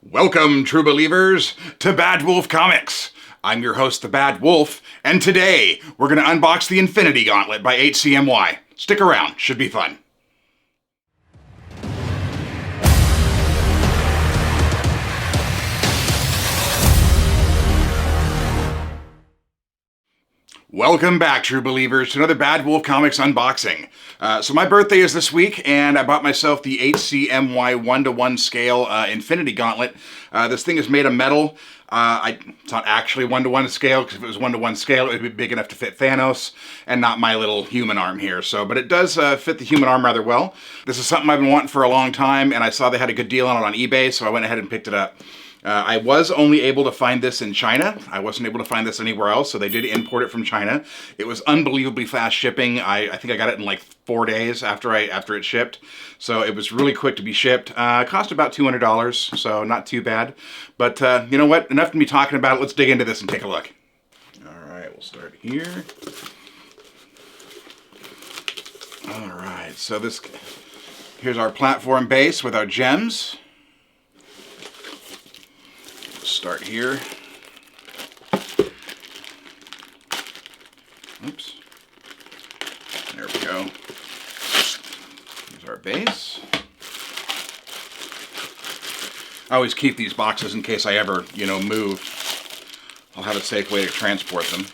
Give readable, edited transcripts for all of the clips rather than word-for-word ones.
Welcome, true believers, to Bad Wolf Comics. I'm your host, the Bad Wolf, and today we're going to unbox the Infinity Gauntlet by HCMY. Stick around, should be fun. Welcome back, true believers, to another Bad Wolf Comics unboxing. So my birthday is this week, and I bought myself the HCMY 1-to-1 scale Infinity Gauntlet. This thing is made of metal. It's not actually 1-to-1 scale, because if it was 1-to-1 scale, it would be big enough to fit Thanos, and not my little human arm here. But it does fit the human arm rather well. This is something I've been wanting for a long time, and I saw they had a good deal on it on eBay, so I went ahead and picked it up. I was only able to find this in China. I wasn't able to find this anywhere else, so they did import it from China. It was unbelievably fast shipping. I think I got it in like 4 days after it shipped. So it was really quick to be shipped. It cost about $200, so not too bad. But you know what? Enough to me talking about it. Let's dig into this and take a look. All right, we'll start here. All right, so here's our platform base with our gems. Start here. Oops. There we go. Here's our base. I always keep these boxes in case I ever, move. I'll have a safe way to transport them.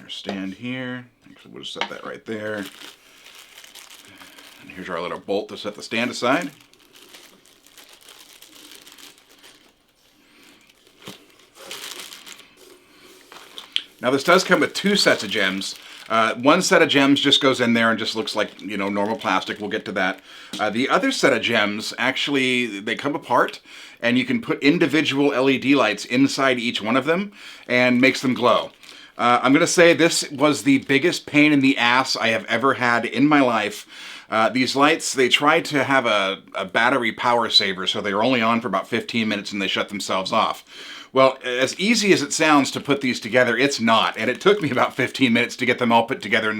Our stand here. Actually, we'll just set that right there. And here's our little bolt to set the stand aside. Now this does come with 2 sets of gems. One set of gems just goes in there and just looks like, normal plastic. We'll get to that. The other set of gems, actually, they come apart, and you can put individual LED lights inside each one of them and makes them glow. I'm going to say this was the biggest pain in the ass I have ever had in my life. These lights, they tried to have a battery power saver, so they were only on for about 15 minutes and they shut themselves off. Well, as easy as it sounds to put these together, it's not. And it took me about 15 minutes to get them all put together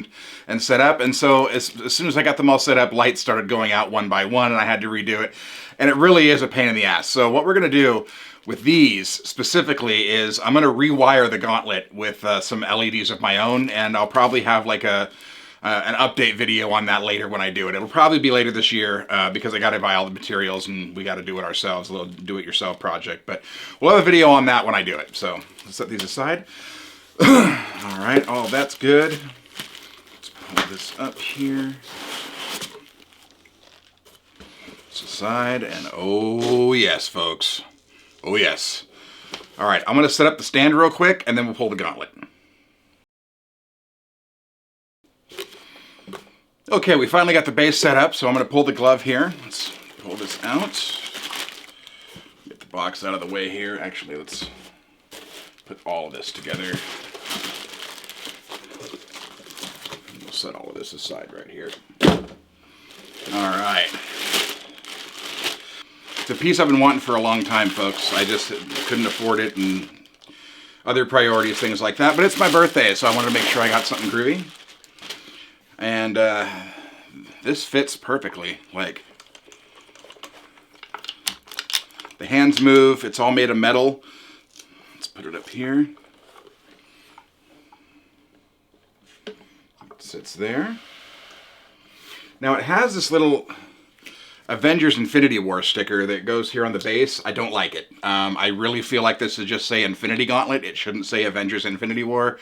and set up. And so as soon as I got them all set up, lights started going out one by one, and I had to redo it. And it really is a pain in the ass. So what we're going to do with these specifically is I'm going to rewire the gauntlet with some LEDs of my own, and I'll probably have like an update video on that later when I do it. It'll probably be later this year because I got to buy all the materials and we got to do it ourselves, a little do-it-yourself project. But we'll have a video on that when I do it. So let's set these aside. All right, oh, that's good. Let's pull this up here. This aside, and oh yes, folks. Oh yes. All right, I'm going to set up the stand real quick and then we'll pull the gauntlet. Okay, we finally got the base set up, so I'm going to pull the glove here. Let's pull this out. Get the box out of the way here. Actually, let's put all of this together. We'll set all of this aside right here. All right. It's a piece I've been wanting for a long time, folks. I just couldn't afford it and other priorities, things like that. But it's my birthday, so I wanted to make sure I got something groovy. And this fits perfectly. Like, the hands move. It's all made of metal. Let's put it up here. It sits there. Now it has this little Avengers Infinity War sticker that goes here on the base. I don't like it. I really feel like this should just say Infinity Gauntlet. It shouldn't say Avengers Infinity War.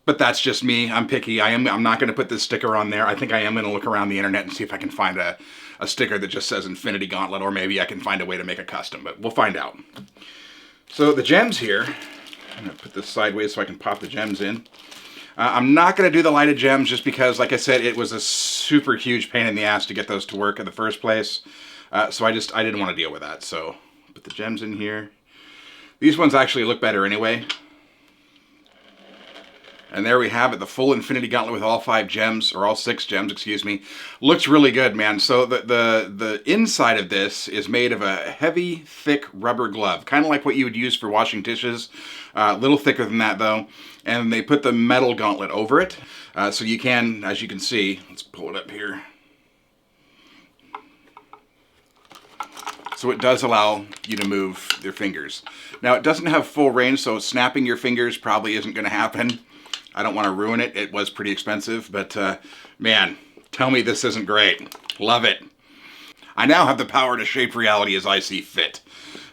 But that's just me. I'm picky. I'm not going to put this sticker on there. I think I am going to look around the internet and see if I can find a sticker that just says Infinity Gauntlet, or maybe I can find a way to make a custom, but we'll find out. So the gems here, I'm going to put this sideways so I can pop the gems in. I'm not going to do the lighted gems just because, like I said, it was a super huge pain in the ass to get those to work in the first place. So I didn't want to deal with that. So put the gems in here. These ones actually look better anyway. And there we have it, the full Infinity Gauntlet with all 5 gems, or all 6 gems, excuse me. Looks really good, man. So the inside of this is made of a heavy, thick rubber glove, kind of like what you would use for washing dishes. A little thicker than that, though. And they put the metal gauntlet over it. So you can, as you can see, let's pull it up here. So it does allow you to move your fingers. Now it doesn't have full range, so snapping your fingers probably isn't going to happen. I don't want to ruin it. It was pretty expensive, but man, tell me this isn't great. Love it. I now have the power to shape reality as I see fit.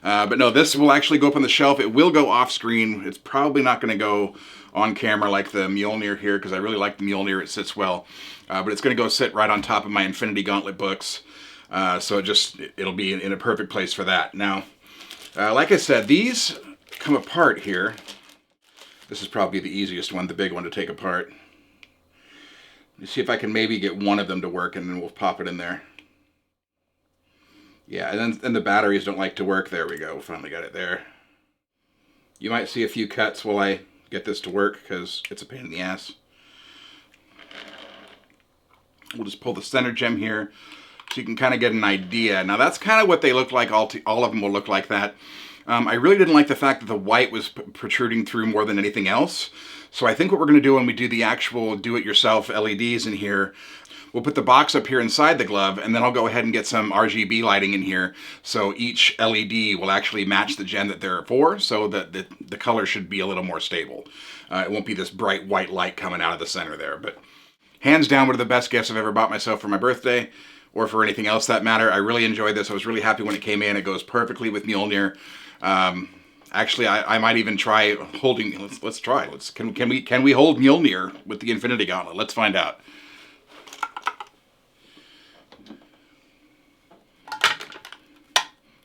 But no, this will actually go up on the shelf. It will go off screen. It's probably not going to go on camera like the Mjolnir here, because I really like the Mjolnir. It sits well. But it's going to go sit right on top of my Infinity Gauntlet books. So it'll be in a perfect place for that. Now, like I said, these come apart here. This is probably the easiest one, the big one to take apart. Let me see if I can maybe get one of them to work, and then we'll pop it in there. Yeah, and then the batteries don't like to work. There we go. Finally got it there. You might see a few cuts while I get this to work, because it's a pain in the ass. We'll just pull the center gem here so you can kind of get an idea. Now that's kind of what they look like. All of them will look like that. I really didn't like the fact that the white was protruding through more than anything else. So I think what we're going to do when we do the actual do-it-yourself LEDs in here, we'll put the box up here inside the glove, and then I'll go ahead and get some RGB lighting in here. So each LED will actually match the gem that they're for, so that the color should be a little more stable. It won't be this bright white light coming out of the center there. But hands down, one of the best gifts I've ever bought myself for my birthday, or for anything else that matter. I really enjoyed this. I was really happy when it came in. It goes perfectly with Mjolnir. Actually, I might even try holding. Let's try. Can we hold Mjolnir with the Infinity Gauntlet? Let's find out.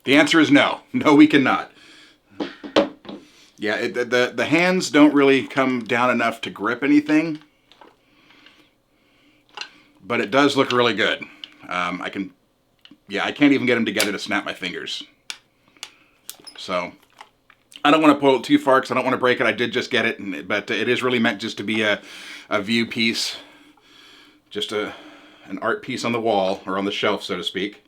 The answer is no. No, we cannot. Yeah, the hands don't really come down enough to grip anything, but it does look really good. I can't even get them together to snap my fingers. So I don't want to pull it too far because I don't want to break it. I did just get it, but it is really meant just to be a view piece, just an art piece on the wall, or on the shelf, so to speak.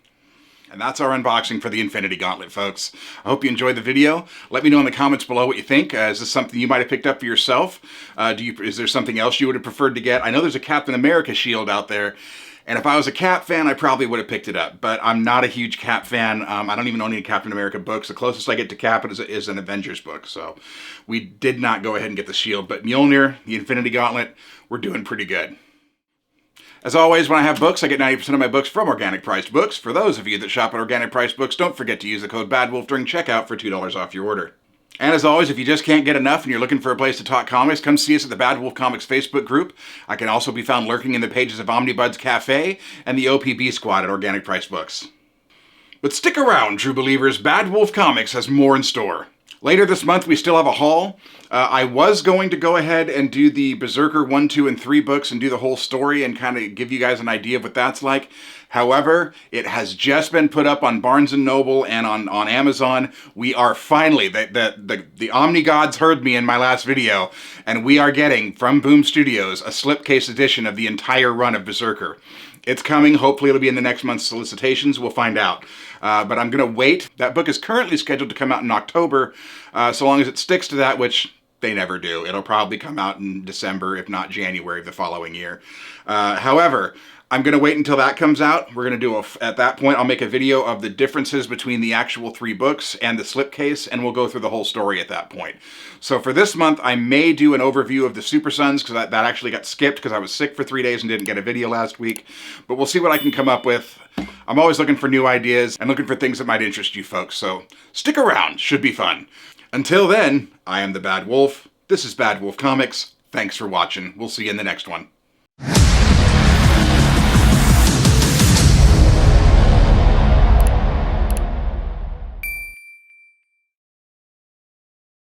And that's our unboxing for the Infinity Gauntlet, folks. I hope you enjoyed the video. Let me know in the comments below what you think. Is this something you might have picked up for yourself? Is there something else you would have preferred to get? I know there's a Captain America shield out there, and if I was a Cap fan, I probably would have picked it up. But I'm not a huge Cap fan. I don't even own any Captain America books. The closest I get to Cap is an Avengers book. So we did not go ahead and get the shield. But Mjolnir, the Infinity Gauntlet, we're doing pretty good. As always, when I have books, I get 90% of my books from organic priced books. For those of you that shop at organic priced books, don't forget to use the code BADWOLF during checkout for $2 off your order. And as always, if you just can't get enough and you're looking for a place to talk comics, come see us at the Bad Wolf Comics Facebook group. I can also be found lurking in the pages of Omnibuds Cafe and the OPB squad at Organic Price Books. But stick around, true believers. Bad Wolf Comics has more in store. Later this month, we still have a haul. I was going to go ahead and do the Berserker 1, 2, and 3 books and do the whole story and kind of give you guys an idea of what that's like. However, it has just been put up on Barnes & Noble and on Amazon. We are finally, the Omni gods heard me in my last video, and we are getting, from Boom Studios, a slipcase edition of the entire run of Berserker. It's coming. Hopefully it'll be in the next month's solicitations. We'll find out. But I'm going to wait. That book is currently scheduled to come out in October, so long as it sticks to that, which they never do. It'll probably come out in December, if not January of the following year. However, I'm going to wait until that comes out. We're going to do, at that point, I'll make a video of the differences between the actual 3 books and the slipcase, and we'll go through the whole story at that point. So for this month, I may do an overview of the Super Sons, because that actually got skipped because I was sick for 3 days and didn't get a video last week. But we'll see what I can come up with. I'm always looking for new ideas and looking for things that might interest you folks, so stick around. Should be fun. Until then, I am the Bad Wolf. This is Bad Wolf Comics. Thanks for watching. We'll see you in the next one.